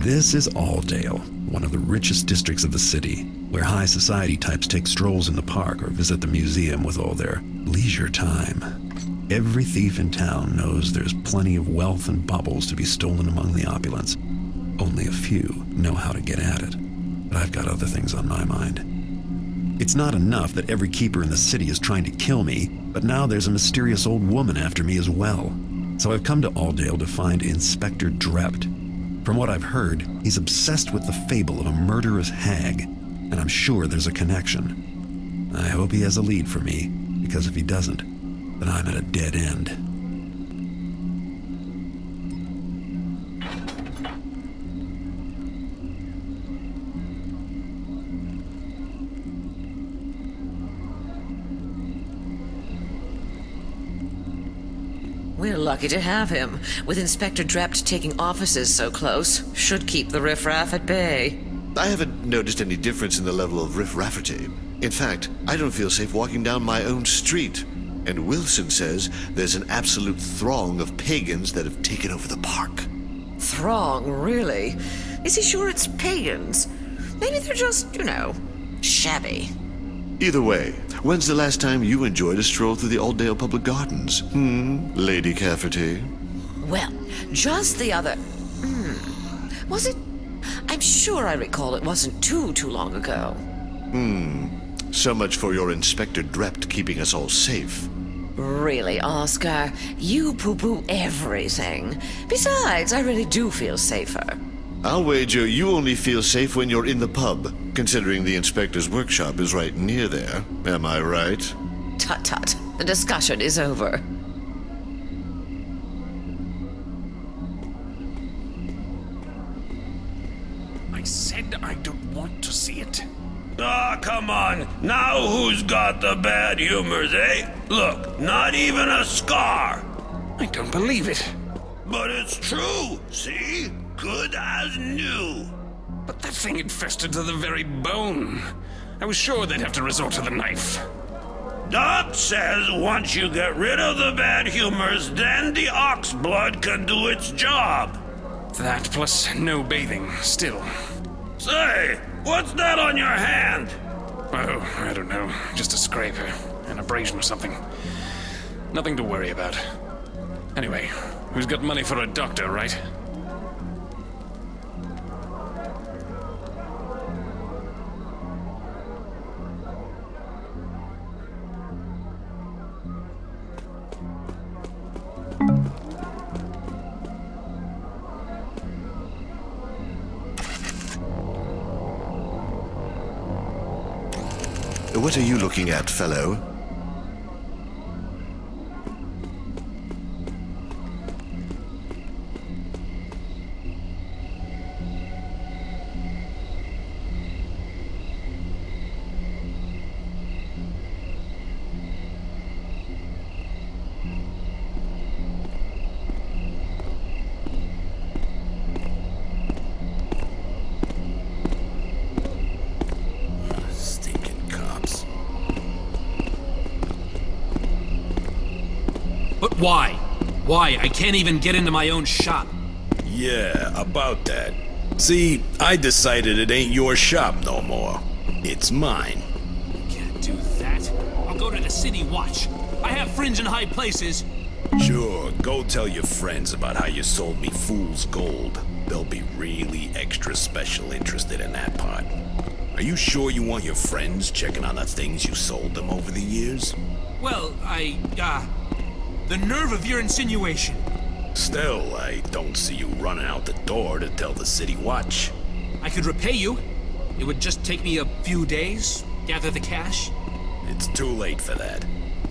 This is Aldale, one of the richest districts of the city, where high society types take strolls in the park or visit the museum with all their leisure time. Every thief in town knows there's plenty of wealth and baubles to be stolen among the opulence. Only a few know how to get at it. But I've got other things on my mind. It's not enough that every keeper in the city is trying to kill me, but now there's a mysterious old woman after me as well. So I've come to Aldale to find Inspector Drept. From what I've heard, he's obsessed with the fable of a murderous hag, and I'm sure there's a connection. I hope he has a lead for me, because if he doesn't, then I'm at a dead end. We're lucky to have him. With Inspector Drept taking offices so close, should keep the riffraff at bay. I haven't noticed any difference in the level of riff-rafferty. In fact, I don't feel safe walking down my own street. And Wilson says there's an absolute throng of pagans that have taken over the park. Throng, really? Is he sure it's pagans? Maybe they're just, shabby. Either way, when's the last time you enjoyed a stroll through the Aldale Public Gardens? Lady Cafferty? Well, just the other... Was it? I'm sure I recall it wasn't too long ago. So much for your Inspector Drept keeping us all safe. Really, Oscar? You poo-poo everything. Besides, I really do feel safer. I'll wager you only feel safe when you're in the pub, considering the inspector's workshop is right near there. Am I right? Tut-tut. The discussion is over. I said I don't want to see it. Ah, come on. Now who's got the bad humors, eh? Look, not even a scar. I don't believe it. But it's true, see? Good as new. But that thing infested to the very bone. I was sure they'd have to resort to the knife. Doc says once you get rid of the bad humors, then the ox blood can do its job. That plus no bathing, still. Say, what's that on your hand? Oh, I don't know. Just a scrape, an abrasion or something. Nothing to worry about. Anyway, who's got money for a doctor, right? What are you looking at, fellow? But why? Why? I can't even get into my own shop. Yeah, about that. See, I decided it ain't your shop no more. It's mine. Can't do that. I'll go to the city watch. I have friends in high places. Sure, go tell your friends about how you sold me fool's gold. They'll be really extra special interested in that part. Are you sure you want your friends checking on the things you sold them over the years? Well, the nerve of your insinuation. Still, I don't see you running out the door to tell the city watch. I could repay you. It would just take me a few days, gather the cash. It's too late for that.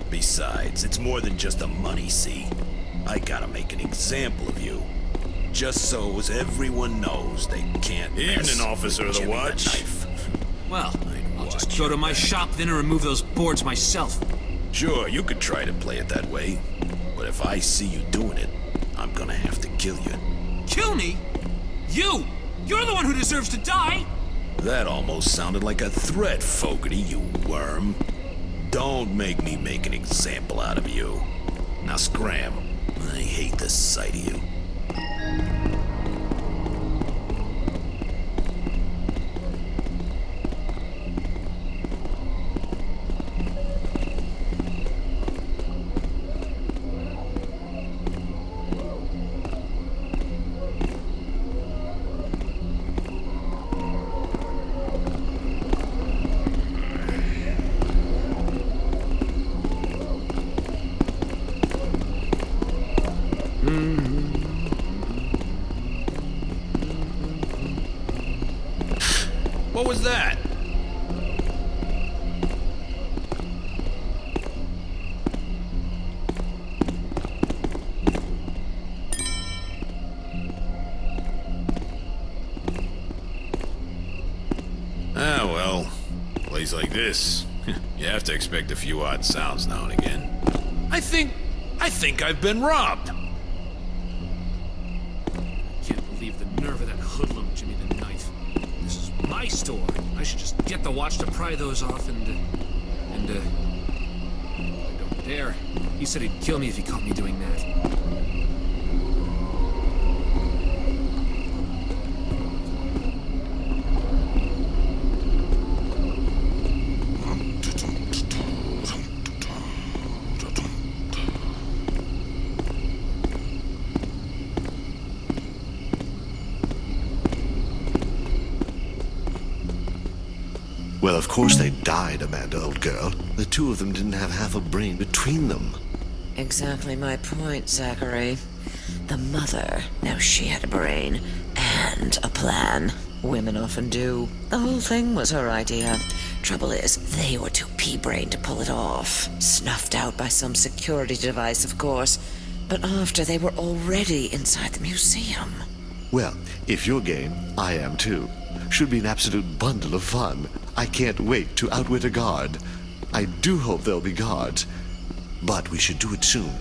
Besides, it's more than just the money, see? I gotta make an example of you. Just so as everyone knows they can't mess Evening, officer of the Jimmy watch. the knife. Well, I'll just watch go to your my back. shop then and remove those boards myself. Sure, you could try to play it that way. But if I see you doing it, I'm gonna have to kill you. Kill me? You! You're the one who deserves to die! That almost sounded like a threat, Fogarty, you worm. Don't make me make an example out of you. Now scram. I hate the sight of you. What was that? Ah, well, a place like this, you have to expect a few odd sounds now and again. I think I've been robbed. Can't believe the nerve of that hoodlum Jimmy the Knife. This is my store. I should just get the watch to pry those off and I don't dare. He said he'd kill me if he caught me doing that. Well, of course they died, Amanda, old girl. The two of them didn't have half a brain between them. Exactly my point, Zachary. The mother, now she had a brain and a plan. Women often do. The whole thing was her idea. Trouble is, they were too pea-brained to pull it off. Snuffed out by some security device, of course. But after they were already inside the museum. Well, if you're game, I am too. Should be an absolute bundle of fun. I can't wait to outwit a guard. I do hope there'll be guards. But we should do it soon,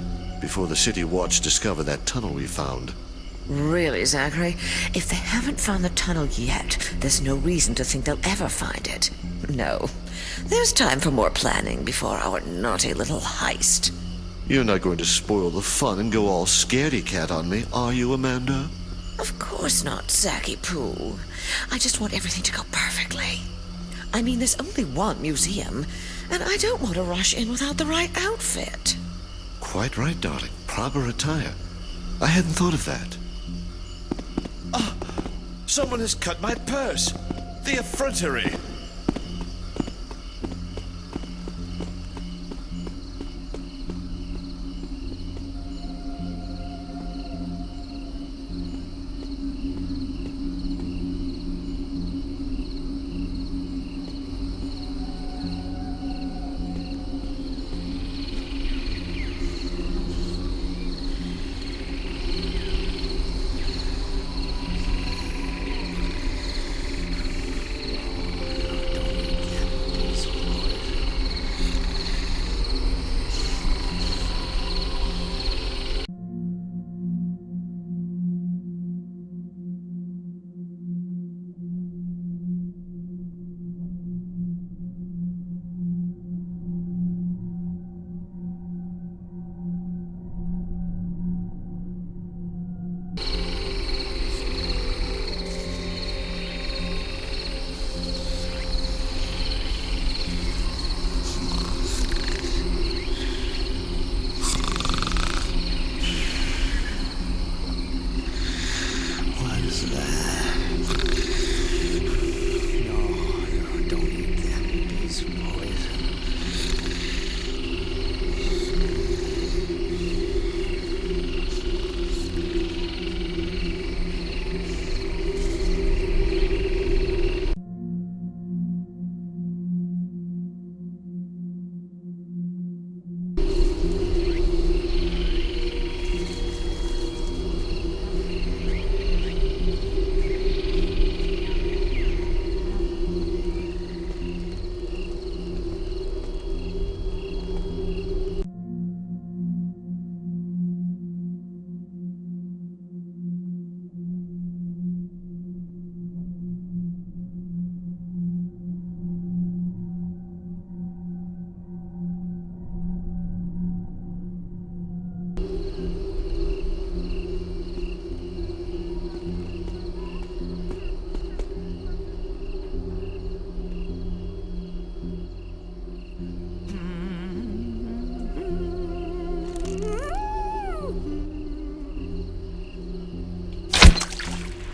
before the City Watch discover that tunnel we found. Really, Zachary? If they haven't found the tunnel yet, there's no reason to think they'll ever find it. No. There's time for more planning before our naughty little heist. You're not going to spoil the fun and go all scaredy-cat on me, are you, Amanda? Of course not, Zacky Poo. I just want everything to go perfectly. I mean, there's only one museum, and I don't want to rush in without the right outfit. Quite right, darling. Proper attire. I hadn't thought of that. Ah! Someone has cut my purse! The effrontery!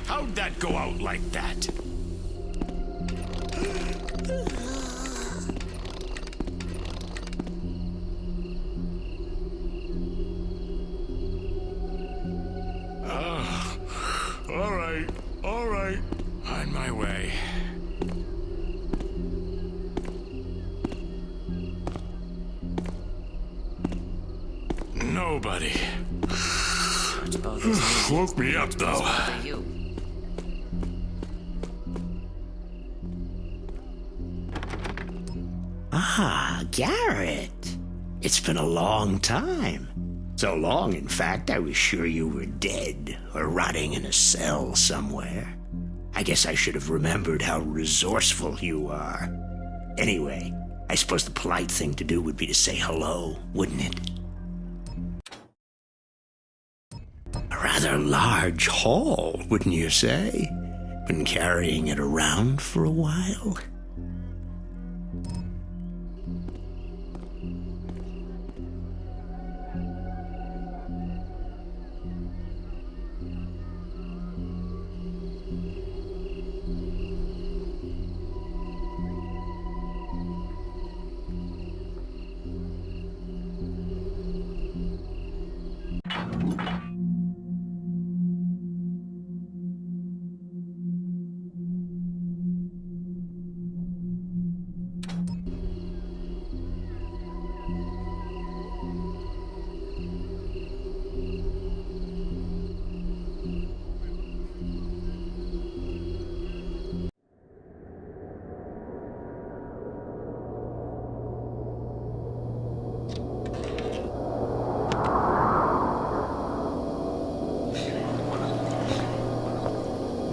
How'd that go out like that? Nobody. It's both his knees. Woke me up, though. Bother you. Ah, Garrett. It's been a long time. So long, in fact, I was sure you were dead or rotting in a cell somewhere. I guess I should have remembered how resourceful you are. Anyway, I suppose the polite thing to do would be to say hello, wouldn't it? A rather large haul, wouldn't you say? Been carrying it around for a while?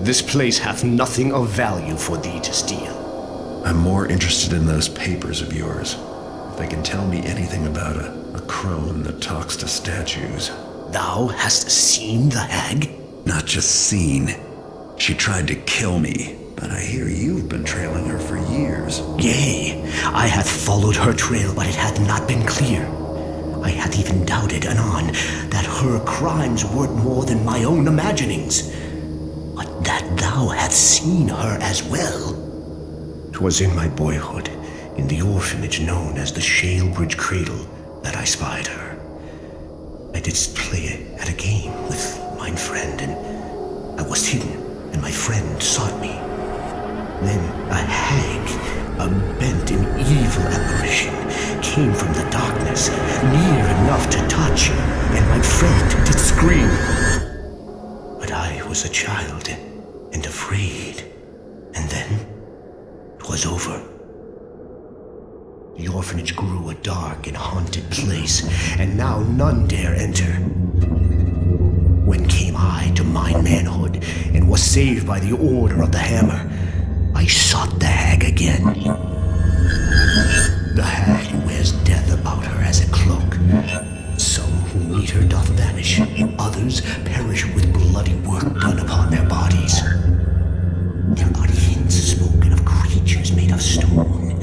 This place hath nothing of value for thee to steal. I'm more interested in those papers of yours. If they can tell me anything about a crone that talks to statues. Thou hast seen the hag? Not just seen. She tried to kill me, but I hear you've been trailing her for years. Yea, I hath followed her trail, but it hath not been clear. I hath even doubted anon that her crimes weren't more than my own imaginings. But that thou hadst seen her as well. 'Twas in my boyhood, in the orphanage known as the Shalebridge Cradle, that I spied her. I didst play at a game with mine friend, and I was hidden, and my friend sought me. Then a hag, a bent and evil apparition, came from the darkness, near enough to touch, and my friend did scream. But I was a child and afraid, and then 'twas over. The orphanage grew a dark and haunted place, and now none dare enter. When came I to mine manhood, and was saved by the order of the hammer, I sought the hag again. The hag wears death about her as a cloak. Some who meet her doth vanish, others perish with bloody work done upon their bodies. There are hints spoken of creatures made of stone,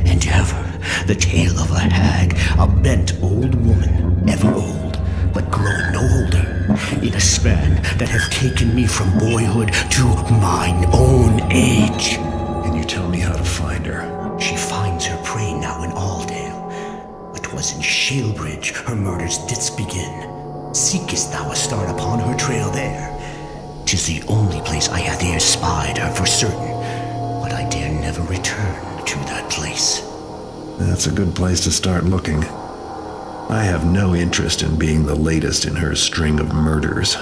and ever the tale of a hag, a bent old woman, ever old, but growing no older, in a span that hath taken me from boyhood to mine own age. Can you tell me how to find her? She finds her prey now in Aldale, but 'twas in Shalebridge her murders didst begin. Seekest thou a start upon her trail there? 'Tis the only place I hath e'er spied her for certain, but I dare never return to that place. That's a good place to start looking. I have no interest in being the latest in her string of murders.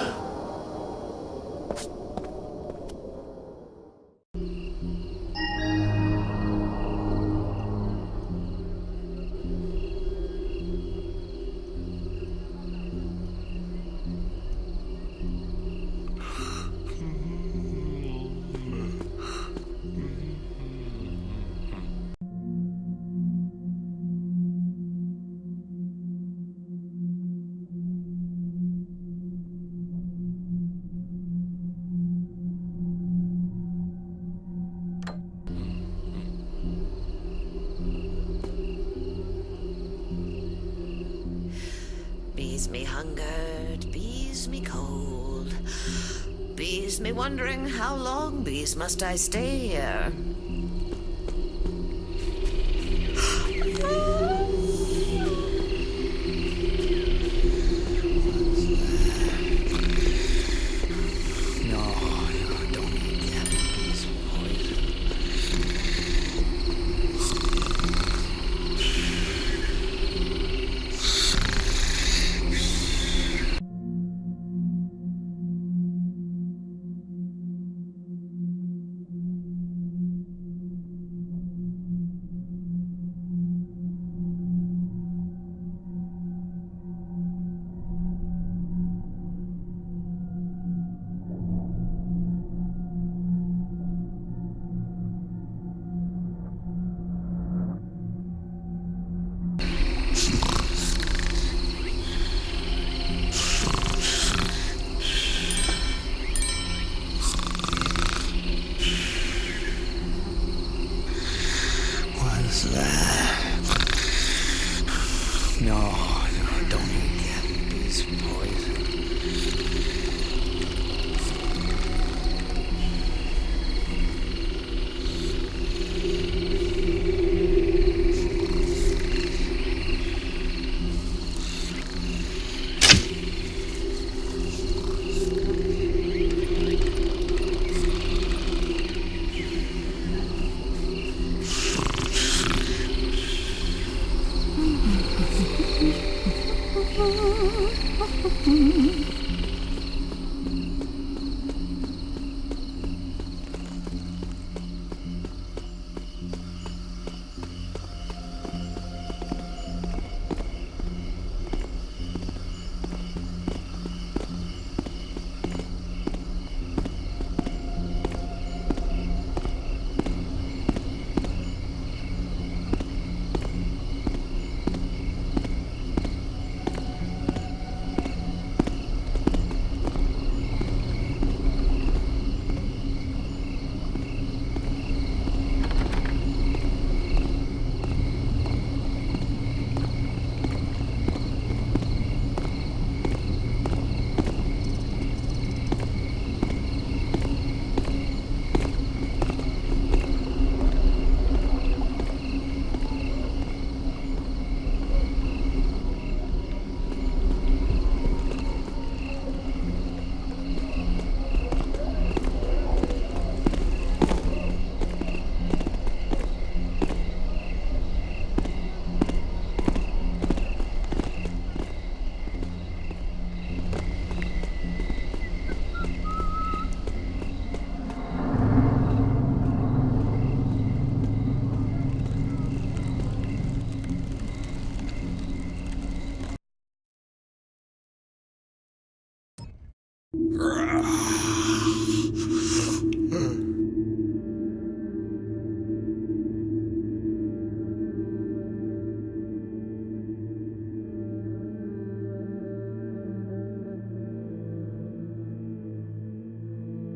Bees me hungered, bees me cold. Bees me wondering how long, bees must I stay here?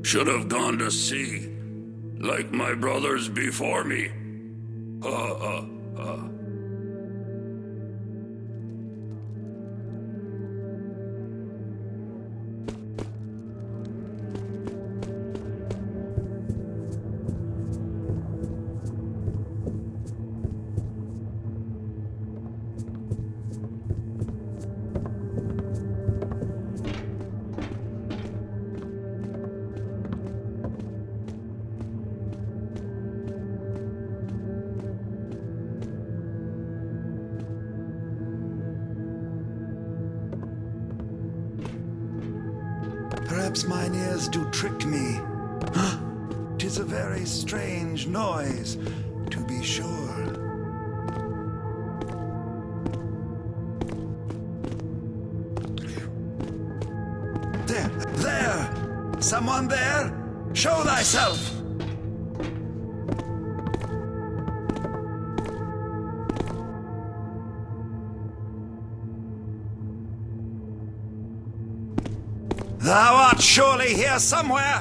Should have gone to sea, like my brothers before me. Perhaps mine ears do trick me. 'Tis a very strange noise, to be sure. There! Someone there? Show thyself! Thou art surely here somewhere!